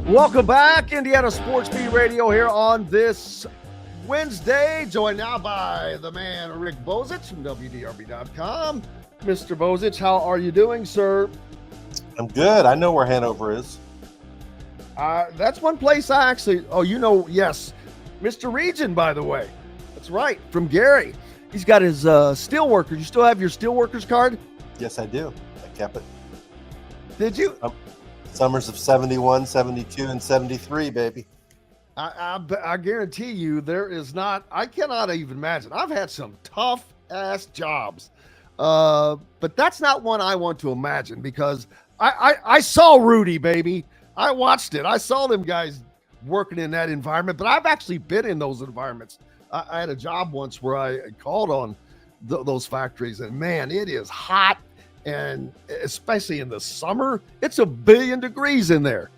Welcome back, Indiana Sports Beat Radio here on this Wednesday, joined now by the man Rick Bozich from WDRB.com. Mr. Bozich, how are you doing, sir? I'm good. I know where Hanover is. That's one place I actually, yes. Mr. Region, by the way. That's right, from Gary. He's got his Steelworkers. You still have your Steelworkers card? Yes, I do. I kept it. Did you? Summers of 71, 72, and 73, baby. I guarantee you there is not, I cannot even imagine. I've had some tough-ass jobs, but that's not one I want to imagine because I saw Rudy, baby. I watched it. I saw them guys working in that environment, but I've actually been in those environments. I had a job once where I called on those factories, and man, it is hot. And especially in the summer, it's 1 billion degrees in there.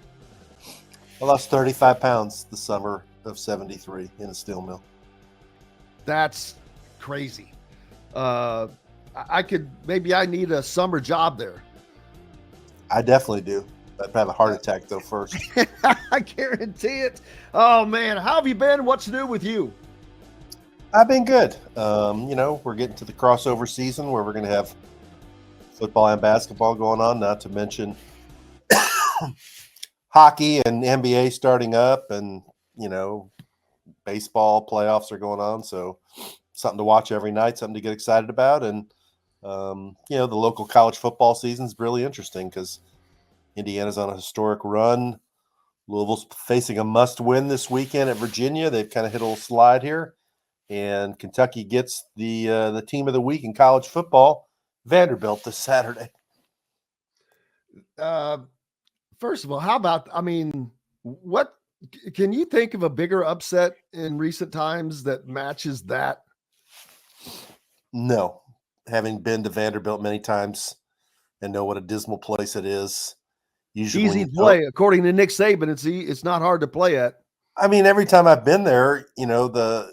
I lost 35 pounds the summer of 73 in a steel mill. That's crazy. I need a summer job there. I definitely do. I'd have a heart attack though first. I guarantee it. Oh man, how have you been? What's new with you? I've been good. We're getting to the crossover season where we're going to have football and basketball going on, not to mention hockey and NBA starting up, and baseball playoffs are going on, so something to watch every night, something to get excited about. And the local college football season is really interesting because Indiana's on a historic run. Louisville's facing a must-win this weekend at Virginia. They've kind of hit a little slide here, and Kentucky gets the team of the week in college football, Vanderbilt, this Saturday. First of all, what can you think of a bigger upset in recent times that matches that? No, having been to Vanderbilt many times and know what a dismal place it is. Usually easy to play, according to Nick Saban. It's not hard to play at. I mean, every time I've been there, the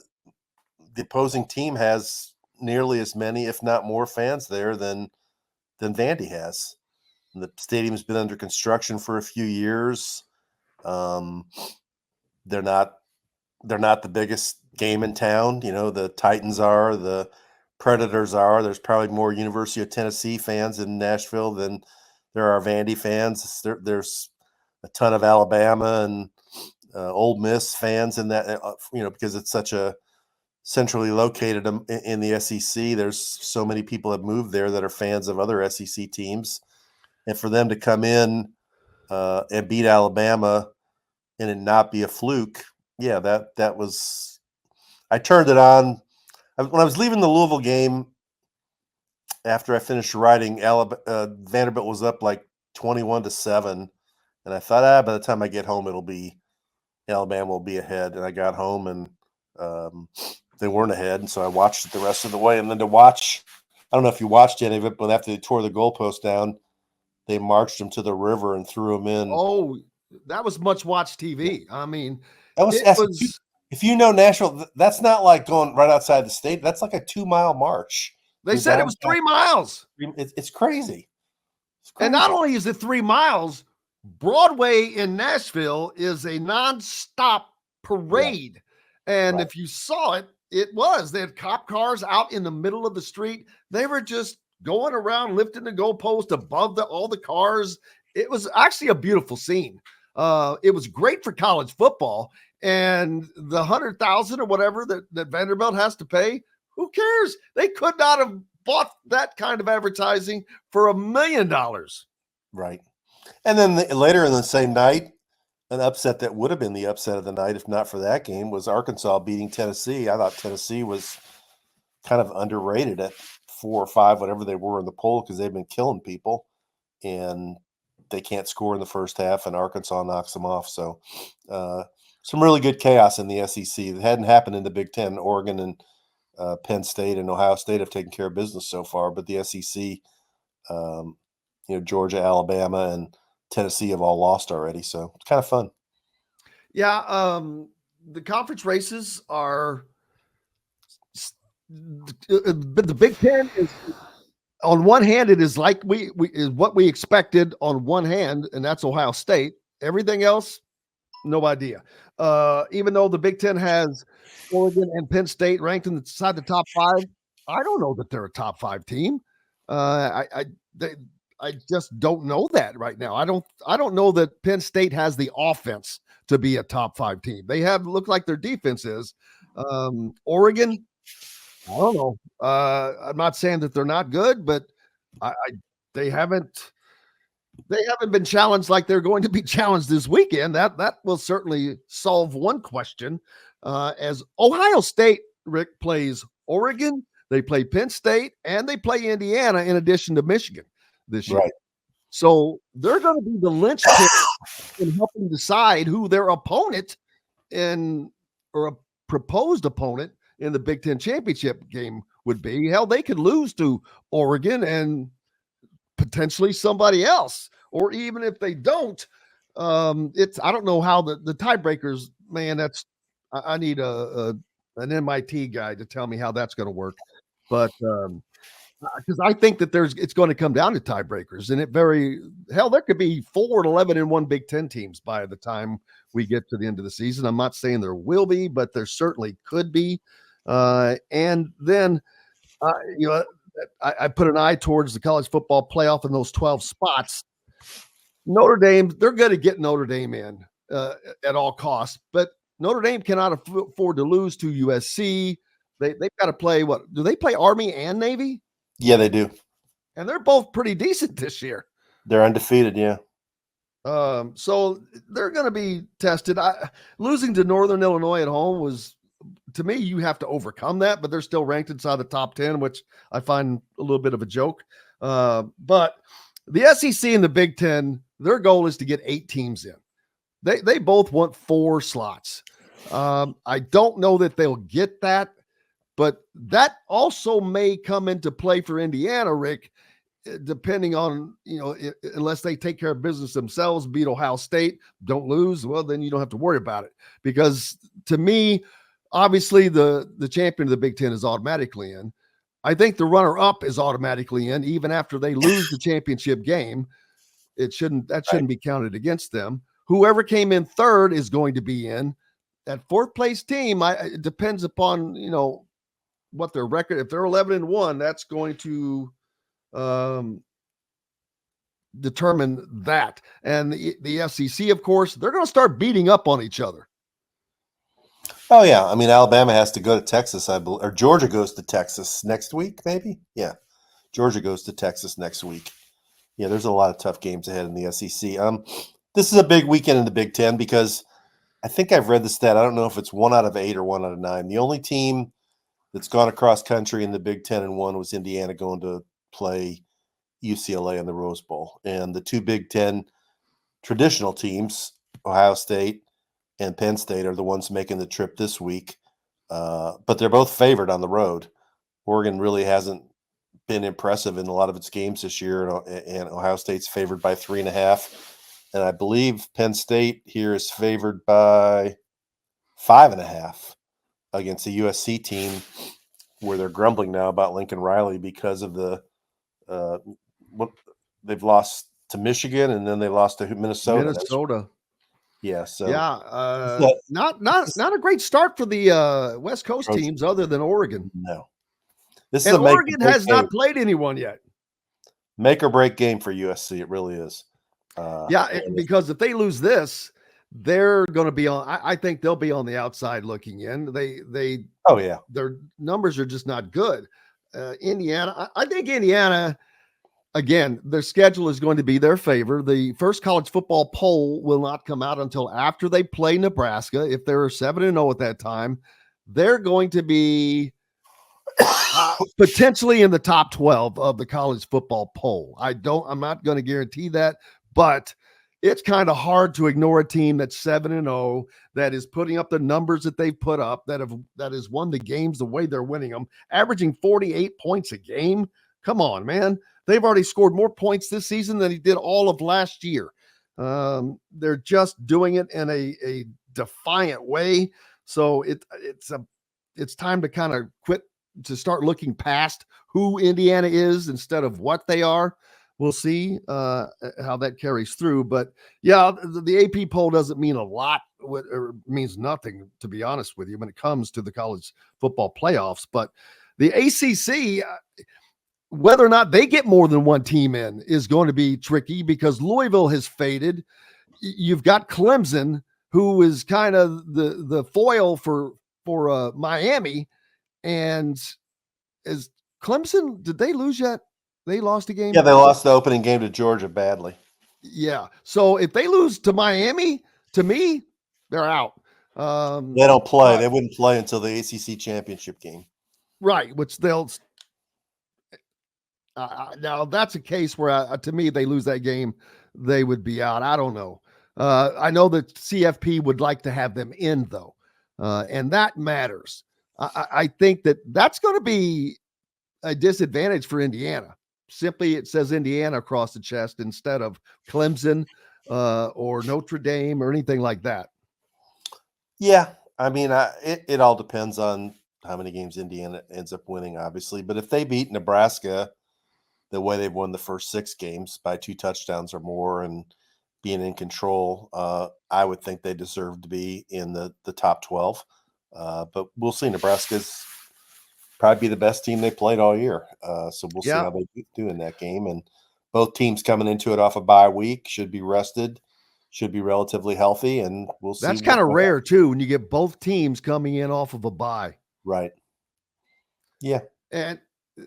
opposing team has nearly as many, if not more, fans there than Vandy has. And the stadium's been under construction for a few years. They're not the biggest game in town. The Titans are, the Predators are. There's probably more University of Tennessee fans in Nashville than there are Vandy fans. There's a ton of Alabama and Ole Miss fans in that, because it's such a centrally located in the SEC. There's so many people that moved there that are fans of other SEC teams, and for them to come in and beat Alabama and it not be a fluke, yeah, that was. I turned it on when I was leaving the Louisville game. After I finished writing, Vanderbilt was up like 21-7, and I thought, by the time I get home, Alabama will be ahead. And I got home and they weren't ahead, and so I watched it the rest of the way. And then I don't know if you watched any of it, but after they tore the goalpost down, they marched them to the river and threw them in. Oh, that was much-watched TV. I mean, if you know Nashville, that's not like going right outside the state. That's like a 2-mile march. They said it was 3 miles. It's crazy. And not only is it 3 miles, Broadway in Nashville is a nonstop parade. Yeah. And if you saw it, they had cop cars out in the middle of the street. They were just going around lifting the goalpost above all the cars. It was actually a beautiful scene. It was great for college football, and the 100,000 or whatever that Vanderbilt has to pay, who cares? They could not have bought that kind of advertising for $1 million. Right. And then later in the same night, an upset that would have been the upset of the night, if not for that game, was Arkansas beating Tennessee. I thought Tennessee was kind of underrated at 4 or 5, whatever they were in the poll, because they've been killing people, and they can't score in the first half, and Arkansas knocks them off. So some really good chaos in the SEC. It hadn't happened in the Big Ten. Oregon and Penn State and Ohio State have taken care of business so far, but the SEC, Georgia, Alabama, and Tennessee have all lost already. So it's kind of fun. Yeah. The conference races are the Big Ten is, on one hand, it is like we is what we expected on one hand, and that's Ohio State. Everything else, No idea. Even though the Big Ten has Oregon and Penn State ranked inside the top 5, I don't know that they're a top 5 team. I just don't know that right now. I don't know that Penn State has the offense to be a top 5 team. They look like their defense is. Oregon, I don't know. I'm not saying that they're not good, but they haven't been challenged like they're going to be challenged this weekend. That will certainly solve one question. As Ohio State, Rick, plays Oregon, they play Penn State, and they play Indiana in addition to Michigan this year. Right. So they're going to be the linchpin in helping decide who their opponent or a proposed opponent in the Big Ten championship game would be. Hell, they could lose to Oregon and potentially somebody else, or even if they don't, I don't know how the tiebreakers, man. I need an MIT guy to tell me how that's going to work, but because I think that it's going to come down to tiebreakers, and there could be 4-11 in one Big Ten teams by the time we get to the end of the season. I'm not saying there will be, but there certainly could be, and then I put an eye towards the college football playoff and those 12 spots. Notre Dame, they're going to get Notre Dame in at all costs, but Notre Dame cannot afford to lose to USC. They've got to play do they play Army and Navy? Yeah, they do. And they're both pretty decent this year. They're undefeated, yeah. So they're going to be tested. Losing to Northern Illinois at home was, to me, you have to overcome that, but they're still ranked inside the top 10, which I find a little bit of a joke. But the SEC and the Big Ten, their goal is to get 8 teams in. They both want 4 slots. I don't know that they'll get that, but that also may come into play for Indiana, Rick, depending on, unless they take care of business themselves, beat Ohio State, don't lose, well, then you don't have to worry about it. Because to me, obviously the champion of the Big Ten is automatically in. I think the runner-up is automatically in, even after they lose the championship game. That shouldn't be counted against them. Whoever came in third is going to be in. That fourth place team, it depends upon, what their record. If they're 11-1, that's going to determine that. And the SEC, of course, they're going to start beating up on each other. Oh, yeah. I mean, Alabama has to go to Texas, I believe, or Georgia goes to Texas next week, maybe? Yeah. Georgia goes to Texas next week. Yeah, there's a lot of tough games ahead in the SEC. This is a big weekend in the Big Ten because I think I've read the stat. I don't know if it's 1 out of 8 or 1 out of 9. The only team that's gone across country in the Big Ten and won was Indiana going to play UCLA in the Rose Bowl. And the 2 Big Ten traditional teams, Ohio State and Penn State, are the ones making the trip this week. But they're both favored on the road. Oregon really hasn't been impressive in a lot of its games this year, and Ohio State's favored by 3.5. And I believe Penn State here is favored by 5.5 against a USC team where they're grumbling now about Lincoln Riley because of they've lost to Michigan and then they lost to Minnesota. Yeah, so not a great start for the West Coast teams other than Oregon. No, Oregon has not played anyone yet. Make or break game for USC, it really is. Because if they lose this, they're going to be on. I think they'll be on the outside looking in. Their numbers are just not good. Indiana, I think Indiana. Again, their schedule is going to be their favor. The first college football poll will not come out until after they play Nebraska. If they're 7-0 at that time, they're going to be potentially in the top 12 of the college football poll. I'm not going to guarantee that, but it's kind of hard to ignore a team that's 7-0 that is putting up the numbers that they've put up, that has won the games the way they're winning them, averaging 48 points a game. Come on, man. They've already scored more points this season than he did all of last year. They're just doing it in a defiant way. So it's time to kind of quit, to start looking past who Indiana is instead of what they are. We'll see how that carries through. But yeah, the AP poll doesn't mean a lot means nothing, to be honest with you, when it comes to the college football playoffs. But the ACC, whether or not they get more than one team in is going to be tricky because Louisville has faded. You've got Clemson, who is kind of the foil for Miami. And is Clemson, did they lose yet? They lost a game? Yeah, they lost the opening game to Georgia badly. Yeah. So if they lose to Miami, to me, they're out. They don't play. They wouldn't play until the ACC championship game. Right, which they'll now that's a case where to me they lose that game, they would be out. I don't know. I know that CFP would like to have them in though, and that matters. I think that's going to be a disadvantage for Indiana. Simply, it says Indiana across the chest instead of Clemson or Notre Dame or anything like that. Yeah, I mean, it all depends on how many games Indiana ends up winning, obviously. But if they beat Nebraska the way they've won the first 6 games by 2 touchdowns or more and being in control, I would think they deserve to be in the top 12. But we'll see. Nebraska's probably be the best team they played all year. So we'll see how they do in that game. And both teams coming into it off a bye week should be rested, should be relatively healthy, and we'll see. That's kind of rare too when you get both teams coming in off of a bye. Right. Yeah. And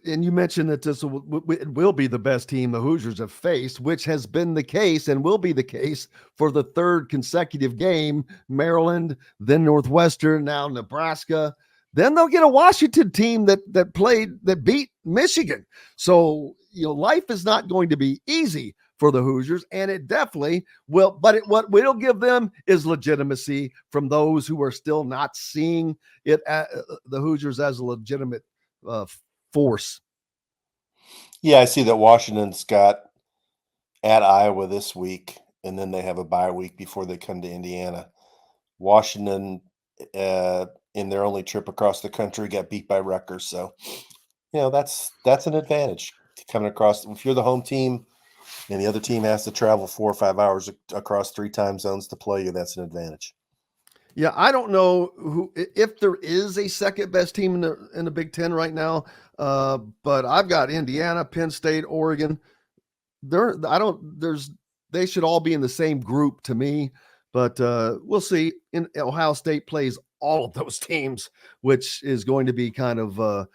you mentioned that this will be the best team the Hoosiers have faced, which has been the case and will be the case for the 3rd consecutive game. Maryland, then Northwestern, now Nebraska. Then they'll get a Washington team that beat Michigan. So, life is not going to be easy for the Hoosiers, and it definitely will. But what will give them is legitimacy from those who are still not seeing it the Hoosiers as a legitimate force. Yeah, I see that Washington's got at Iowa this week, and then they have a bye week before they come to Indiana. Washington, in their only trip across the country, got beat by Rutgers. So, that's an advantage coming across. If you're the home team and the other team has to travel 4 or 5 hours across 3 time zones to play you, that's an advantage. Yeah, I don't know if there is a second best team in the Big Ten right now, but I've got Indiana, Penn State, Oregon. They should all be in the same group to me, but we'll see. Ohio State plays all of those teams, which is going to be kind of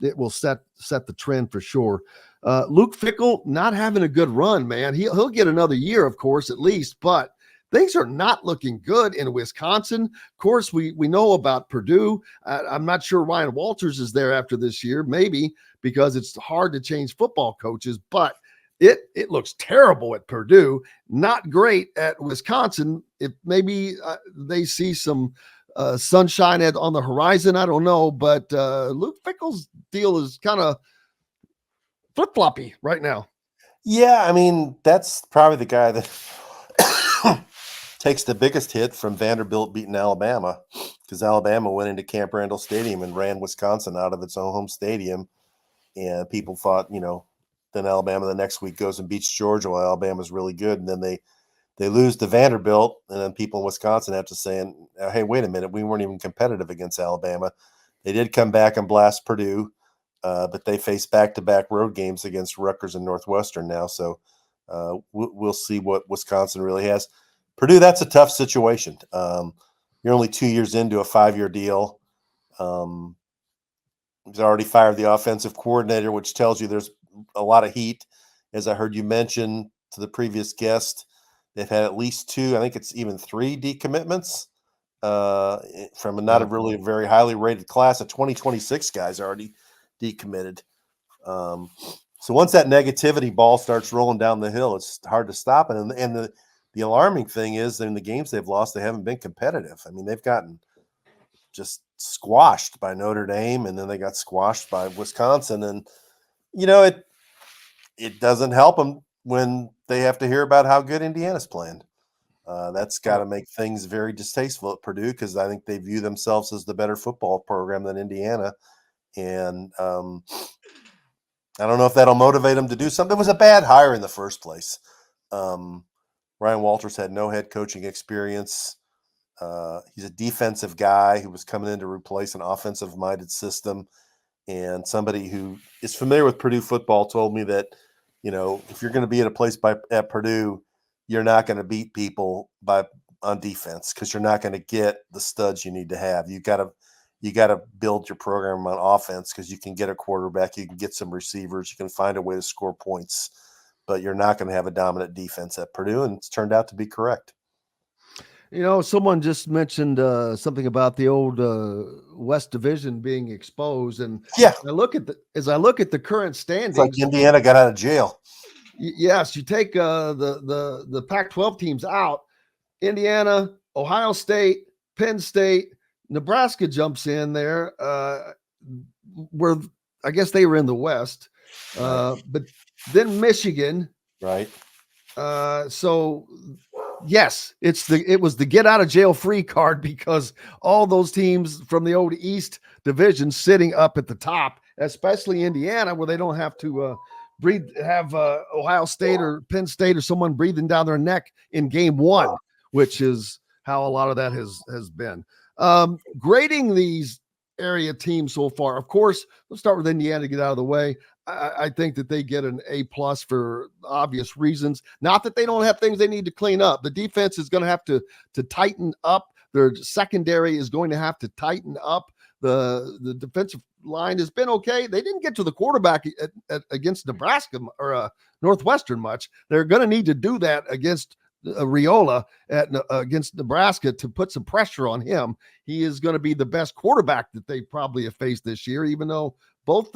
it will set the trend for sure. Luke Fickell not having a good run, man. He'll get another year, of course, at least, but things are not looking good in Wisconsin. Of course, we know about Purdue. I'm not sure Ryan Walters is there after this year, maybe because it's hard to change football coaches, but it looks terrible at Purdue, not great at Wisconsin. If maybe they see some sunshine on the horizon, I don't know, but Luke Fickell's deal is kind of flip-floppy right now. Yeah, I mean, that's probably the guy that takes the biggest hit from Vanderbilt beating Alabama, because Alabama went into Camp Randall Stadium and ran Wisconsin out of its own home stadium. And people thought, then Alabama the next week goes and beats Georgia while Alabama's really good. And then they lose to Vanderbilt. And then people in Wisconsin have to say, hey, wait a minute, we weren't even competitive against Alabama. They did come back and blast Purdue, but they face back-to-back road games against Rutgers and Northwestern now. So we'll see what Wisconsin really has. Purdue, that's a tough situation. You're only 2 years into a 5-year deal. He's already fired the offensive coordinator, which tells you there's a lot of heat. As I heard you mention to the previous guest, they've had at least 2, I think it's even 3 decommitments from not a really very highly rated class. A 2026 guys already decommitted. So once that negativity ball starts rolling down the hill, it's hard to stop it. And the alarming thing is, in the games they've lost, they haven't been competitive. I mean, they've gotten just squashed by Notre Dame, and then they got squashed by Wisconsin. And, it doesn't help them when they have to hear about how good Indiana's playing. That's got to make things very distasteful at Purdue, because I think they view themselves as the better football program than Indiana. And I don't know if that'll motivate them to do something. It was a bad hire in the first place. Ryan Walters had no head coaching experience. He's a defensive guy who was coming in to replace an offensive-minded system. And somebody who is familiar with Purdue football told me that, if you're going to be at a place at Purdue, you're not going to beat people on defense because you're not going to get the studs you need to have. You got to build your program on offense because you can get a quarterback, you can get some receivers, you can find a way to score points, but you're not going to have a dominant defense at Purdue, and it's turned out to be correct. Someone just mentioned something about the old West Division being exposed, and yeah, as I look at the current standings, it's like Indiana got out of jail. Yes, you take the Pac-12 teams out. Indiana, Ohio State, Penn State, Nebraska jumps in there. Where I guess they were in the West, but then Michigan, right? So. Yes, it was the get out of jail free card because all those teams from the old East Division sitting up at the top, especially Indiana, where they don't have to have Ohio State or Penn State or someone breathing down their neck in game one, which is how a lot of that has been. Grading these area teams so far, of course, let's start with Indiana to get out of the way. I think that they get an A+ for obvious reasons. Not that they don't have things they need to clean up. The defense is going to have to tighten up. Their secondary is going to have to tighten up. The defensive line has been okay. They didn't get to the quarterback against Nebraska or Northwestern much. They're going to need to do that against Riola against Nebraska to put some pressure on him. He is going to be the best quarterback that they probably have faced this year, even though both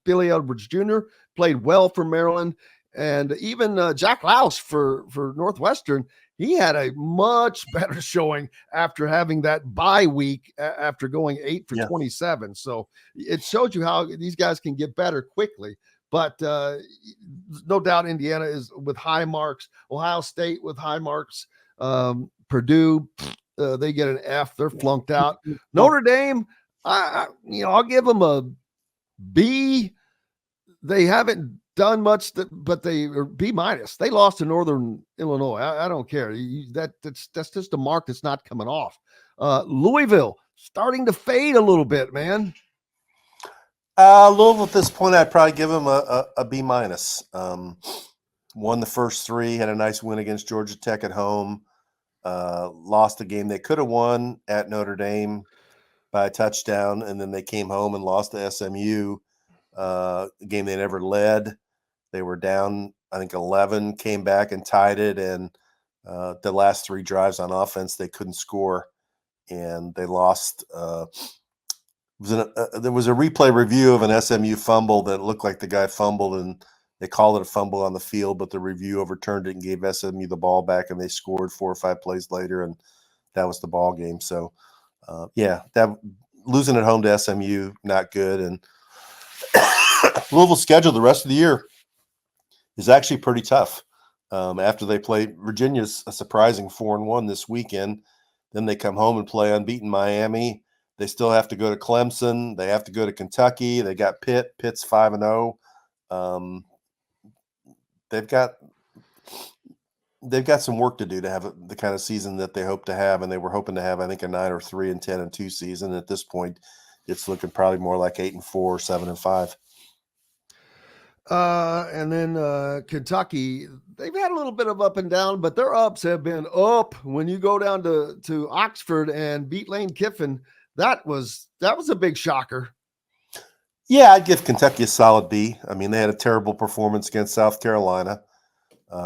Billy Edwards Jr. played well for Maryland, and even Jack Louse for Northwestern. He had a much better showing after having that bye week after going 8 for 27. So it shows you how these guys can get better quickly. But no doubt Indiana is with high marks. Ohio State with high marks. Purdue, they get an F. They're flunked out. Notre Dame, I'll give them a B. They haven't done much, but they are B-. They lost to Northern Illinois. I don't care. That's just a mark that's not coming off. Louisville starting to fade a little bit, man. Louisville at this point, I'd probably give them a B-. Won the first three, had a nice win against Georgia Tech at home. Lost a game they could have won at Notre Dame by a touchdown, and then they came home and lost to SMU, a game they never led. They were down, I think, 11, came back and tied it, and the last three drives on offense, they couldn't score, and they lost. There was a replay review of an SMU fumble that looked like the guy fumbled, and they called it a fumble on the field, but the review overturned it and gave SMU the ball back, and they scored 4 or 5 plays later, and that was the ball game. So, that losing at home to SMU, not good. And Louisville's schedule the rest of the year is actually pretty tough. After they play Virginia's a surprising 4-1 this weekend, then they come home and play unbeaten Miami. They still have to go to Clemson. They have to go to Kentucky. They got Pitt. Pitt's 5-0. They've got some work to do to have the kind of season that they hope to have, and they were hoping to have, I think, a 9 or 3-10-2 season. At this point, it's looking probably more like 8-4, 7-5. And then Kentucky, they've had a little bit of up and down, but their ups have been up. When you go down to Oxford and beat Lane Kiffin, that was a big shocker. Yeah, I'd give Kentucky a solid B. I mean, they had a terrible performance against South Carolina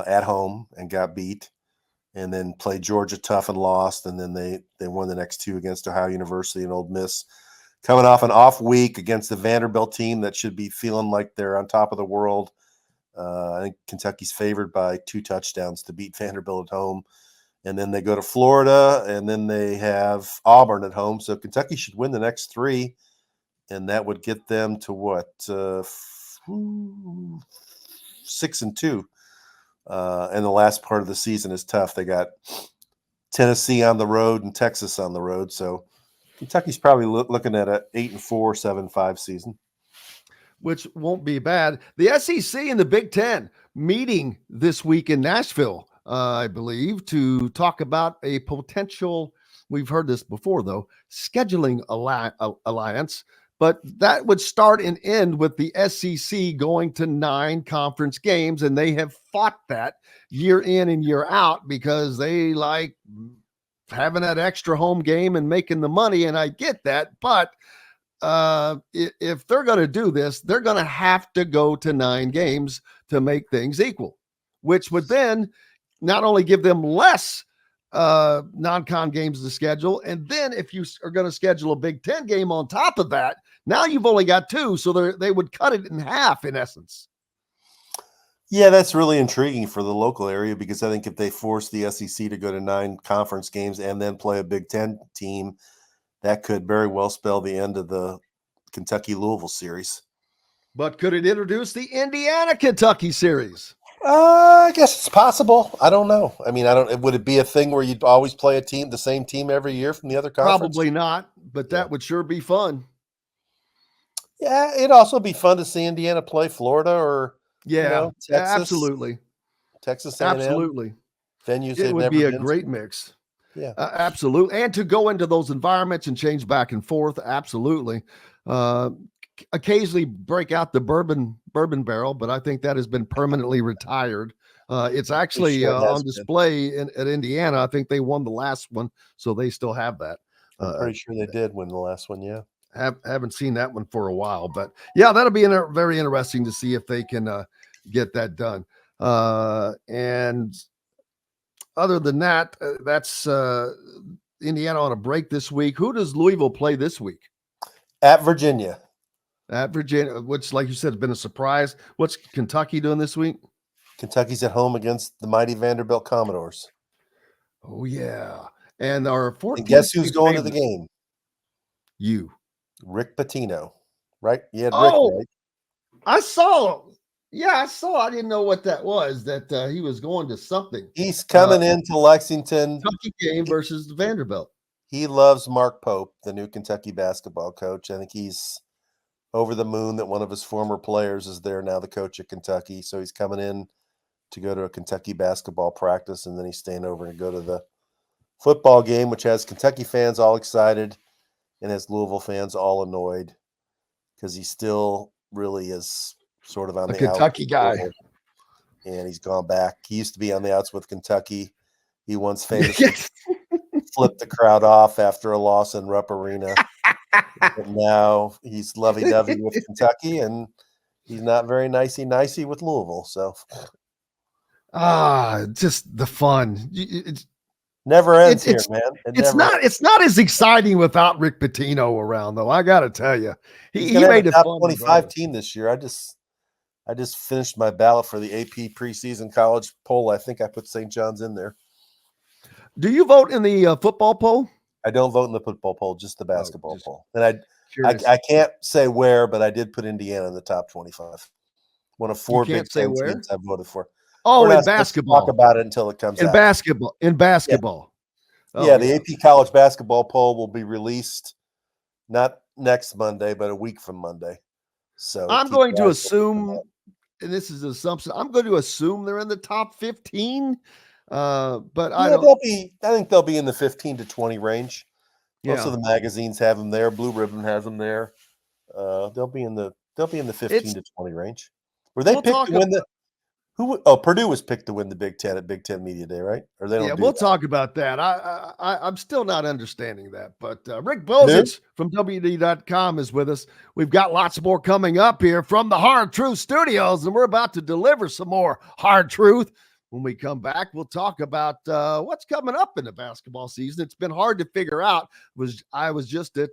at home and got beat, and then played Georgia tough and lost, and then they won the next 2 against Ohio University and Ole Miss. Coming off an off week against the Vanderbilt team that should be feeling like they're on top of the world. I think Kentucky's favored by 2 touchdowns to beat Vanderbilt at home. And then they go to Florida, and then they have Auburn at home. So Kentucky should win the next 3, and that would get them to what? 6-2. And the last part of the season is tough. They got Tennessee on the road and Texas on the road. So Kentucky's probably looking at an 8-4, 7-5 season, which won't be bad. The SEC and the Big Ten, meeting this week in Nashville, I believe, to talk about a potential, we've heard this before though, scheduling alliance, but that would start and end with the SEC going to 9 conference games, and they have fought that year in and year out because they like having that extra home game and making the money, and I get that, but if they're going to do this, they're going to have to go to 9 games to make things equal, which would then not only give them less non-con games to schedule, and then if you are going to schedule a Big Ten game on top of that, now you've only got 2, so they would cut it in half in essence. Yeah, that's really intriguing for the local area because I think if they force the SEC to go to 9 conference games and then play a Big Ten team, that could very well spell the end of the Kentucky-Louisville series. But could it introduce the Indiana-Kentucky series? I guess it's possible. I don't know. I mean, would it be a thing where you'd always play the same team every year from the other conference? Probably not, but that would sure be fun. Yeah, it'd also be fun to see Indiana play Florida or Texas. Absolutely. Texas A&M. Absolutely. Venues it would be a great mix. Yeah, absolutely. And to go into those environments and change back and forth. Absolutely. Occasionally break out the bourbon barrel, but I think that has been permanently retired. It's actually on display at Indiana. I think they won the last one, so they still have that. I'm pretty sure they did win the last one. Yeah. Haven't seen that one for a while, but yeah, that'll be very interesting to see if they can get that done. And other than that, that's Indiana on a break this week. Who does Louisville play this week? At Virginia. At Virginia, which, like you said, has been a surprise. What's Kentucky doing this week? Kentucky's at home against the mighty Vanderbilt Commodores. Oh, yeah. And our 14th. And guess who's going to the game? You. Rick Pitino. Right? You had Rick, right? I saw. Yeah, I saw. I didn't know what that was, that he was going to something. He's coming into Lexington. Kentucky game versus Vanderbilt. He loves Mark Pope, the new Kentucky basketball coach. I think he's over the moon that one of his former players is there now, the coach at Kentucky. So he's coming in to go to a Kentucky basketball practice, and then he's staying over and go to the football game, which has Kentucky fans all excited and has Louisville fans all annoyed because he still really is sort of on the Kentucky guy. And he's gone back. He used to be on the outs with Kentucky. He once famously flipped the crowd off after a loss in Rupp Arena. But now he's lovey-dovey with Kentucky, and he's not very nicey with Louisville. So, just the fun. It's never ends here, man. It's not as exciting without Rick Pitino around, though. I got to tell you, he made a top 25 team this year. I just finished my ballot for the AP preseason college poll. I think I put St. John's in there. Do you vote in the football poll? I don't vote in the football poll, just the basketball poll. And I can't say where, but I did put Indiana in the top 25. One of 4 Big Ten teams I voted for. Oh, in basketball. Talk about it until it comes out. In basketball. Yeah. The AP college basketball poll will be released not next Monday, but a week from Monday. So I'm going to assume, and this is an assumption, I'm going to assume they're in the top 15. But I think they'll be in the 15 to 20 range. Yeah. Most of the magazines have them there. Blue Ribbon has them there. They'll be in the 15 to 20 range. Were they picked to win Purdue was picked to win the Big Ten at Big Ten Media Day, right? Or they don't. We'll talk about that. I'm still not understanding that. But Rick Bozich from WD.com is with us. We've got lots more coming up here from the Hard Truth Studios, and we're about to deliver some more hard truth. When we come back, we'll talk about what's coming up in the basketball season. It's been hard to figure out. I was just at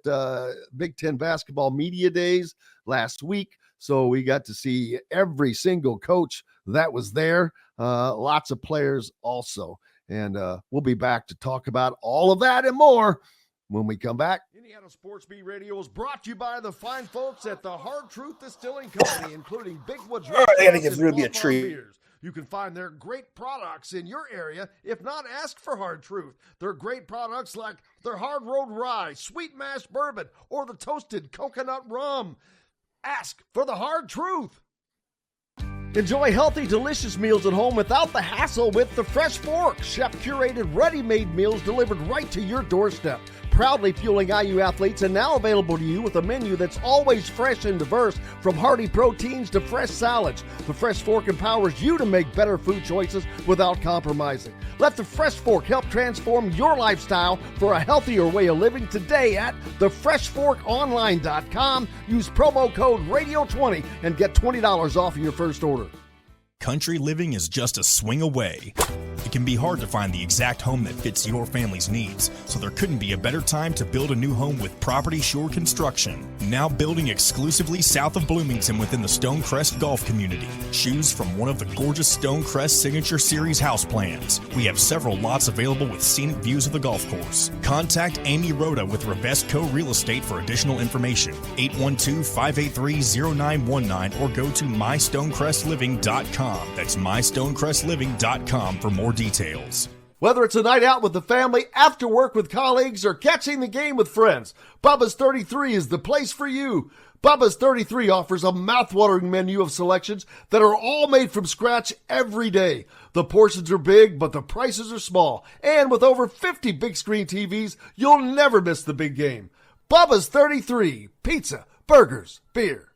Big Ten basketball media days last week, so we got to see every single coach that was there. Lots of players also, and we'll be back to talk about all of that and more when we come back. Indiana Sports Beat Radio is brought to you by the fine folks at the Hard Truth Distilling Company, including Big Woods. I gotta give Ruby a treat. You can find their great products in your area. If not, ask for Hard Truth. Their great products like their Hard Road Rye, Sweet Mash Bourbon, or the Toasted Coconut Rum. Ask for the Hard Truth. Enjoy healthy, delicious meals at home without the hassle with the Fresh Fork. Chef-curated, ready-made meals delivered right to your doorstep. Proudly fueling IU athletes and now available to you with a menu that's always fresh and diverse, from hearty proteins to fresh salads. The Fresh Fork empowers you to make better food choices without compromising. Let the Fresh Fork help transform your lifestyle for a healthier way of living today at thefreshforkonline.com. Use promo code RADIO20 and get $20 off your first order. Country living is just a swing away. It can be hard to find the exact home that fits your family's needs, so there couldn't be a better time to build a new home with Property Shore Construction. Now building exclusively south of Bloomington within the Stonecrest Golf community. Choose from one of the gorgeous Stonecrest Signature Series house plans. We have several lots available with scenic views of the golf course. Contact Amy Rhoda with Revesco Real Estate for additional information. 812-583-0919 or go to mystonecrestliving.com. That's mystonecrestliving.com for more details. Whether it's a night out with the family, after work with colleagues, or catching the game with friends, Bubba's 33 is the place for you. Bubba's 33 offers a mouthwatering menu of selections that are all made from scratch every day. The portions are big, but the prices are small. And with over 50 big screen TVs, you'll never miss the big game. Bubba's 33, pizza, burgers, beer.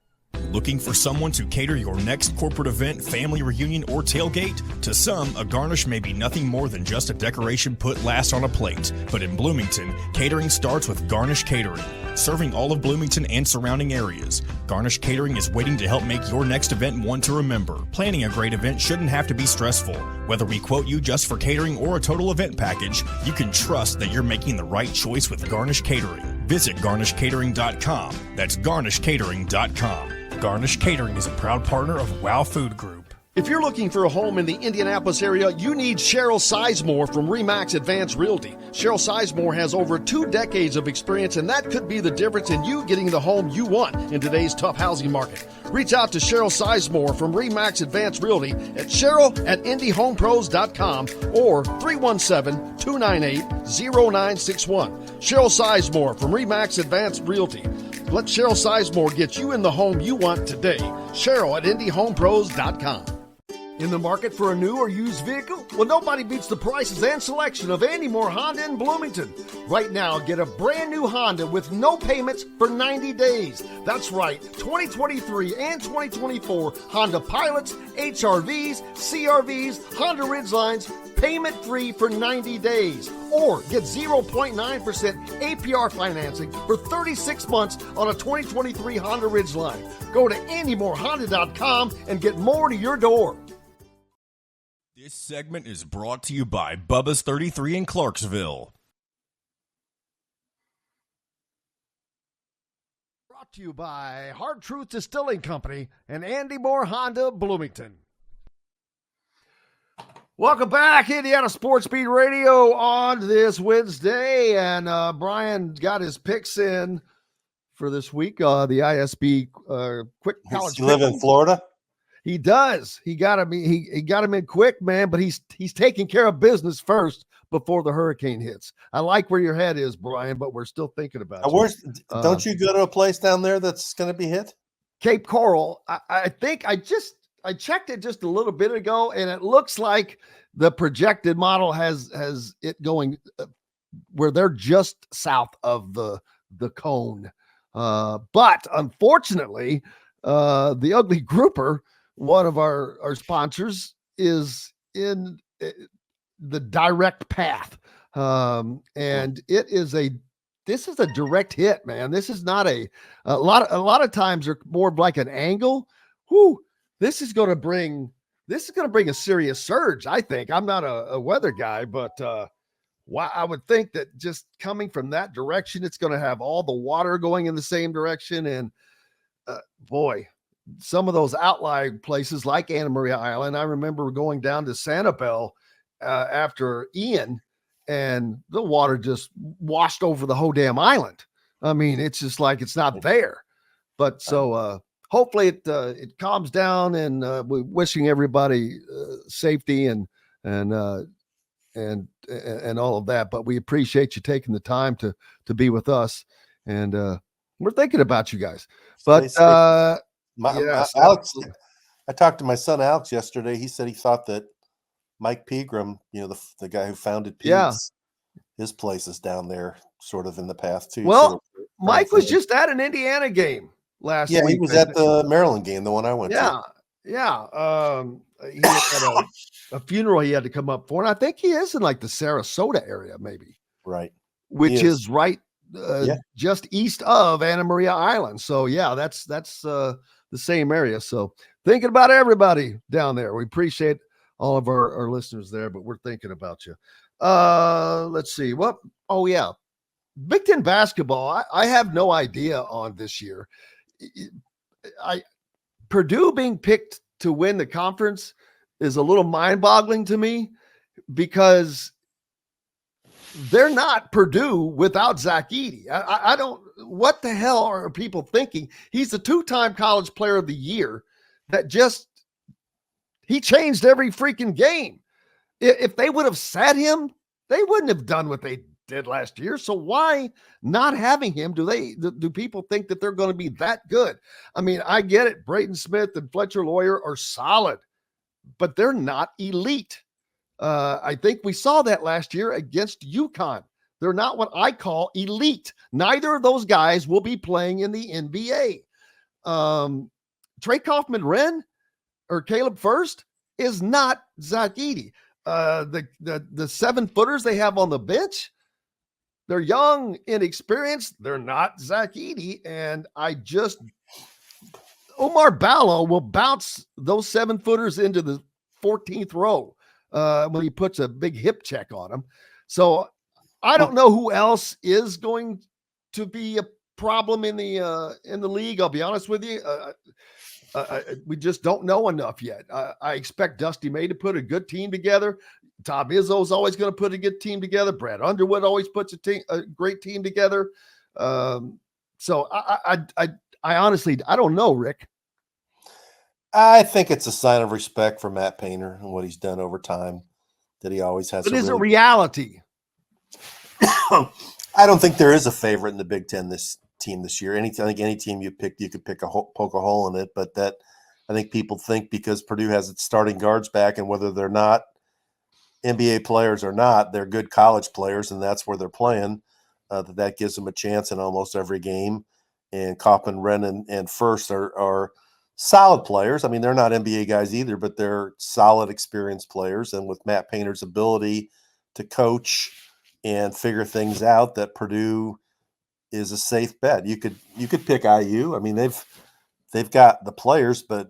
Looking for someone to cater your next corporate event, family reunion, or tailgate? To some, a garnish may be nothing more than just a decoration put last on a plate. But in Bloomington, catering starts with Garnish Catering. Serving all of Bloomington and surrounding areas, Garnish Catering is waiting to help make your next event one to remember. Planning a great event shouldn't have to be stressful. Whether we quote you just for catering or a total event package, you can trust that you're making the right choice with Garnish Catering. Visit garnishcatering.com. That's garnishcatering.com. Garnish Catering is a proud partner of WOW Food Group. If you're looking for a home in the Indianapolis area, you need Cheryl Sizemore from RE/MAX Advanced Realty. Cheryl Sizemore has over 2 decades of experience, and that could be the difference in you getting the home you want in today's tough housing market. Reach out to Cheryl Sizemore from RE/MAX Advanced Realty at cheryl@indiehomepros.com or 317-298-0961. Cheryl Sizemore from RE/MAX Advanced Realty. Let Cheryl Sizemore get you in the home you want today. Cheryl at indiehomepros.com. In the market for a new or used vehicle? Well, nobody beats the prices and selection of Andy Moore Honda in Bloomington. Right now, get a brand new Honda with no payments for 90 days. That's right, 2023 and 2024 Honda Pilots, HRVs, CRVs, Honda Ridgelines, payment-free for 90 days. Or get 0.9% APR financing for 36 months on a 2023 Honda Ridgeline. Go to AndyMooreHonda.com and get more to your door. This segment is brought to you by Bubba's 33 in Clarksville. Brought to you by Hard Truth Distilling Company and Andy Moore Honda Bloomington. Welcome back, Indiana Sports Beat Radio on this Wednesday. And Brian got his picks in for this week. The ISB quick college. Does he live in Florida? He does. He got him. He got him in quick, man. But he's taking care of business first before the hurricane hits. I like where your head is, Brian, but we're still thinking about it. Don't you go to a place down there that's going to be hit? Cape Coral. I think I checked it just a little bit ago, and it looks like the projected model has it going where they're just south of the cone. But unfortunately, the Ugly Grouper, one of our sponsors, is in the direct path. And this is a direct hit, man. This is not a lot of times are more like an angle. Whoo, this is going to bring a serious surge. I think. I'm not a weather guy, but I would think that just coming from that direction, it's going to have all the water going in the same direction. And boy, some of those outlying places like Anna Maria Island, I remember going down to Sanibel after Ian, and the water just washed over the whole damn island. I mean, it's just like it's not there. But so hopefully it calms down, and we're wishing everybody safety and all of that. But we appreciate you taking the time to be with us, and we're thinking about you guys. But Alex, I talked to my son Alex yesterday. He said he thought that Mike Pegram, the guy who founded Yeah. Pete's, his place is down there sort of in the path too. Well, So Mike was just at an Indiana game last week. Yeah, he was at the Maryland game, the one I went to. Yeah. He had a funeral he had to come up for, and I think he is in like the Sarasota area, maybe. Right. Which is right just east of Anna Maria Island. So yeah, that's the same area. So thinking about everybody down there. We appreciate all of our listeners there, but we're thinking about you. Let's see. What? Oh yeah. Big Ten basketball. I have no idea on this year. Purdue being picked to win the conference is a little mind-boggling to me because they're not Purdue without Zach Edey. I don't. What the hell are people thinking? He's the 2-time college player of the year that he changed every freaking game. If they would have sat him, they wouldn't have done what they did last year. So why not having him? Do people think that they're going to be that good? I mean, I get it. Brayton Smith and Fletcher Lawyer are solid, but they're not elite. I think we saw that last year against UConn. They're not what I call elite. Neither of those guys will be playing in the NBA. Trey Kaufman-Renn or Caleb First is not Zach Edey. The 7-footers they have on the bench, they're young, inexperienced. They're not Zach Edey. And Omar Ballo will bounce those 7-footers into the 14th row when he puts a big hip check on them. So I don't know who else is going to be a problem in the league. I'll be honest with you. We just don't know enough yet. I expect Dusty May to put a good team together. Tom Izzo's always going to put a good team together. Brad Underwood always puts a great team together. So I honestly, I don't know, Rick. I think it's a sign of respect for Matt Painter and what he's done over time, that he always has. But is it reality? I don't think there is a favorite in the Big Ten this year. I think any team you pick, you could poke a hole in it. But that I think people think because Purdue has its starting guards back, and whether they're not NBA players or not, they're good college players, and that's where they're playing. That gives them a chance in almost every game. And Kaufman-Renn and First are solid players. I mean, they're not NBA guys either, but they're solid, experienced players. And with Matt Painter's ability to coach and figure things out, that Purdue is a safe bet. You could pick IU. I mean, they've got the players, but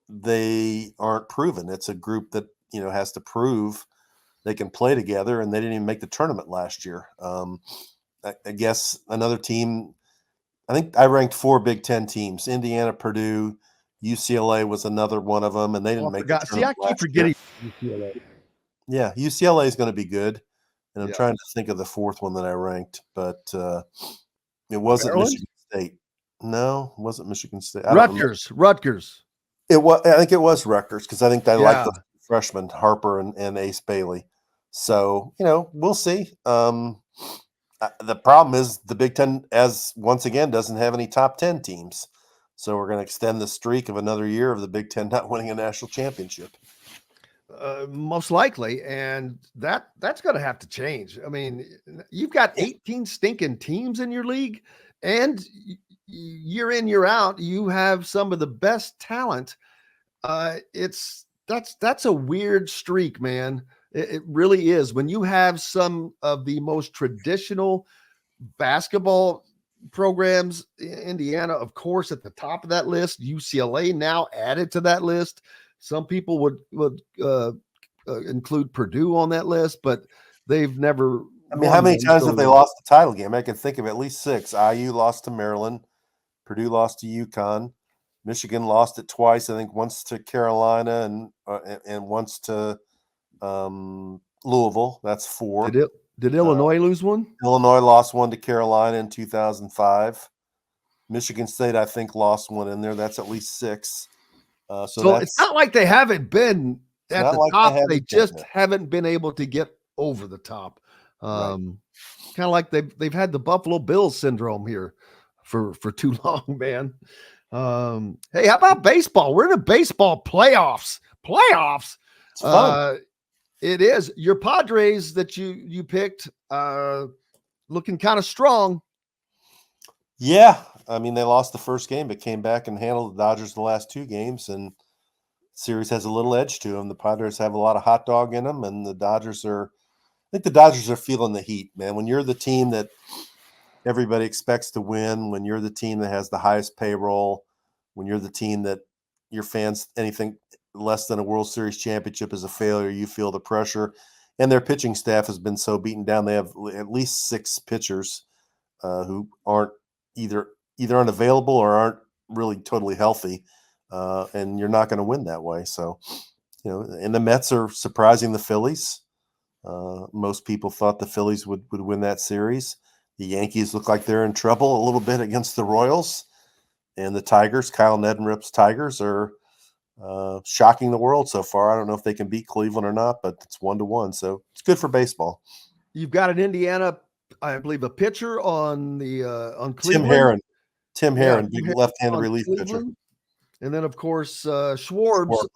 they aren't proven. It's a group that has to prove they can play together, and they didn't even make the tournament last year. I guess another team. I think I ranked 4 Big Ten teams: Indiana, Purdue, UCLA was another one of them, and they didn't make the tournament. See, I keep forgetting UCLA. Yeah, UCLA is going to be good, and I'm trying to think of the 4th one that I ranked, but it wasn't Maryland? Michigan State. No, it wasn't Michigan State. Rutgers. It was. I think it was Rutgers because I think they like the freshmen Harper and Ace Bailey. So we'll see. The problem is the Big Ten, once again, doesn't have any top 10 teams. So we're going to extend the streak of another year of the Big Ten not winning a national championship. Most likely, and that's going to have to change. I mean, you've got 18 stinking teams in your league, and year in, year out, you have some of the best talent. That's a weird streak, man. It really is. When you have some of the most traditional basketball programs, Indiana, of course, at the top of that list, UCLA now added to that list. Some people would include Purdue on that list, but they've never. I mean, how many times have they lost the title game? I can think of at least 6. IU lost to Maryland. Purdue lost to UConn. Michigan lost it twice. I think once to Carolina and once to Louisville. That's 4. Did Illinois lose one? Illinois lost one to Carolina in 2005. Michigan State, I think, lost one in there. That's at least 6. So it's not like they haven't been at the top. They just haven't been able to get over the top. Kind of like they've had the Buffalo Bills syndrome here for too long, man. Hey, how about baseball? We're in the baseball playoffs. Playoffs. It's fun. It is. Your Padres that you picked, looking kind of strong. Yeah. I mean, they lost the first game, but came back and handled the Dodgers the last two games, and series has a little edge to them. The Padres have a lot of hot dog in them, and I think the Dodgers are feeling the heat, man. When you're the team that everybody expects to win, when you're the team that has the highest payroll, when you're the team that your fans, anything less than a World Series championship is a failure, you feel the pressure. And their pitching staff has been so beaten down. They have at least 6 pitchers who aren't either unavailable or aren't really totally healthy. And you're not going to win that way. So, and the Mets are surprising the Phillies. Most people thought the Phillies would win that series. The Yankees look like they're in trouble a little bit against the Royals. And the Tigers, Kyle Neddenrip's Tigers, are shocking the world so far. I don't know if they can beat Cleveland or not, but it's 1-1. So it's good for baseball. You've got an Indiana, I believe, a pitcher on Tim Cleveland. Heron, big left-handed relief pitcher. And then, of course, Schwartz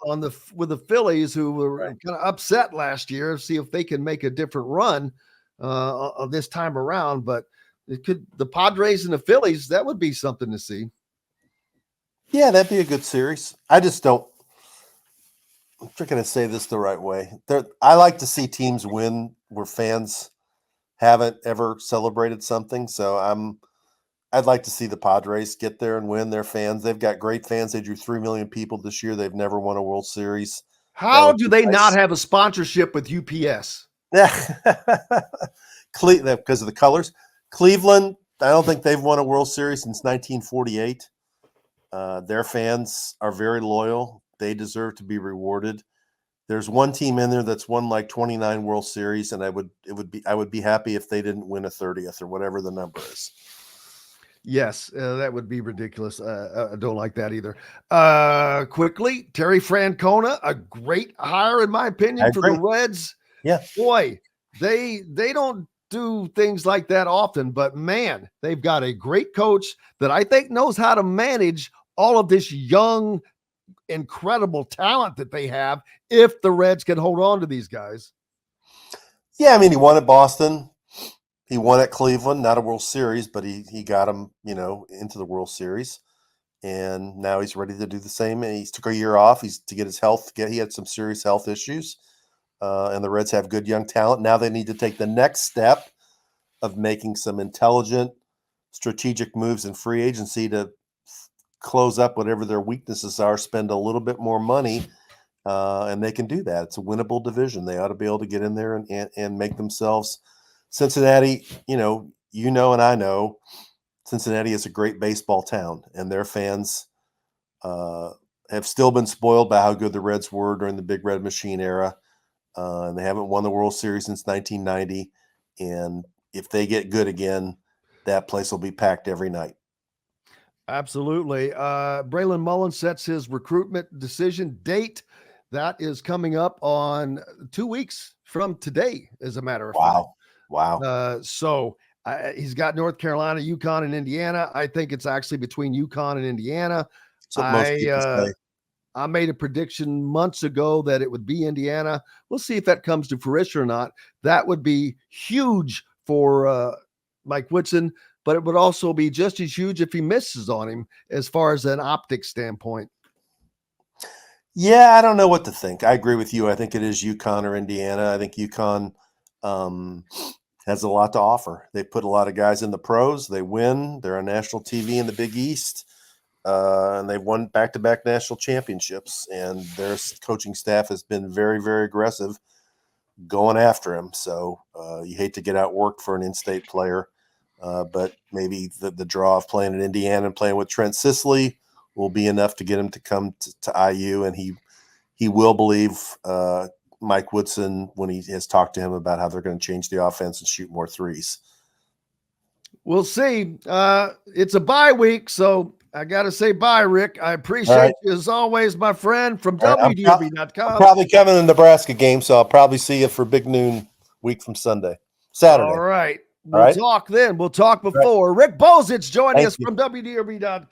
with the Phillies, who were kind of upset last year. See if they can make a different run this time around. But the Padres and the Phillies, that would be something to see. Yeah, that'd be a good series. I'm trying to say this the right way. I like to see teams win where fans haven't ever celebrated something. So I'd like to see the Padres get there and win. Their fans, they've got great fans. They drew 3 million people this year. They've never won a World Series. How do they not have a sponsorship with UPS? Because of the colors. Cleveland, I don't think they've won a World Series since 1948. Their fans are very loyal. They deserve to be rewarded. There's one team in there that's won like 29 World Series, and I would be happy if they didn't win a 30th or whatever the number is. Yes, that would be ridiculous. I don't like that either. Quickly, Terry Francona, a great hire in my opinion for the Reds. Yeah, boy, they don't do things like that often, but man, they've got a great coach that I think knows how to manage all of this young, incredible talent that they have. If the Reds can hold on to these guys. Yeah, I mean, he won at Boston. He won at Cleveland, not a World Series, but he got him, into the World Series. And now he's ready to do the same. And he took a year off. To get his health. He had some serious health issues. And the Reds have good young talent. Now they need to take the next step of making some intelligent, strategic moves in free agency to close up whatever their weaknesses are, spend a little bit more money, and they can do that. It's a winnable division. They ought to be able to get in there and make themselves – Cincinnati, and I know Cincinnati is a great baseball town, and their fans have still been spoiled by how good the Reds were during the Big Red Machine era, and they haven't won the World Series since 1990. And if they get good again, that place will be packed every night. Absolutely. Braylon Mullins sets his recruitment decision date. That is coming up on 2 weeks from today, as a matter of fact. Wow. So he's got North Carolina, UConn, and Indiana. I think it's actually between UConn and Indiana. I made a prediction months ago that it would be Indiana. We'll see if that comes to fruition or not. That would be huge for Mike Woodson, but it would also be just as huge if he misses on him as far as an optics standpoint. Yeah, I don't know what to think. I agree with you. I think it is UConn or Indiana. I think UConn has a lot to offer. They put a lot of guys in the pros. They win. They're on national TV in the Big East. And they've won back-to-back national championships. And their coaching staff has been very, very aggressive going after him. So you hate to get outworked for an in-state player. But maybe the draw of playing in Indiana and playing with Trent Sisley will be enough to get him to come to IU. And he will believe Mike Woodson when he has talked to him about how they're going to change the offense and shoot more threes. We'll see. It's a bye week, so I got to say bye, Rick. I appreciate you as always, my friend, from WDRB.com. I'm probably coming to the Nebraska game, so I'll probably see you for Big Noon week from Saturday. All right. We'll talk then. We'll talk before. Rick Bozich joining us from WDRB.com.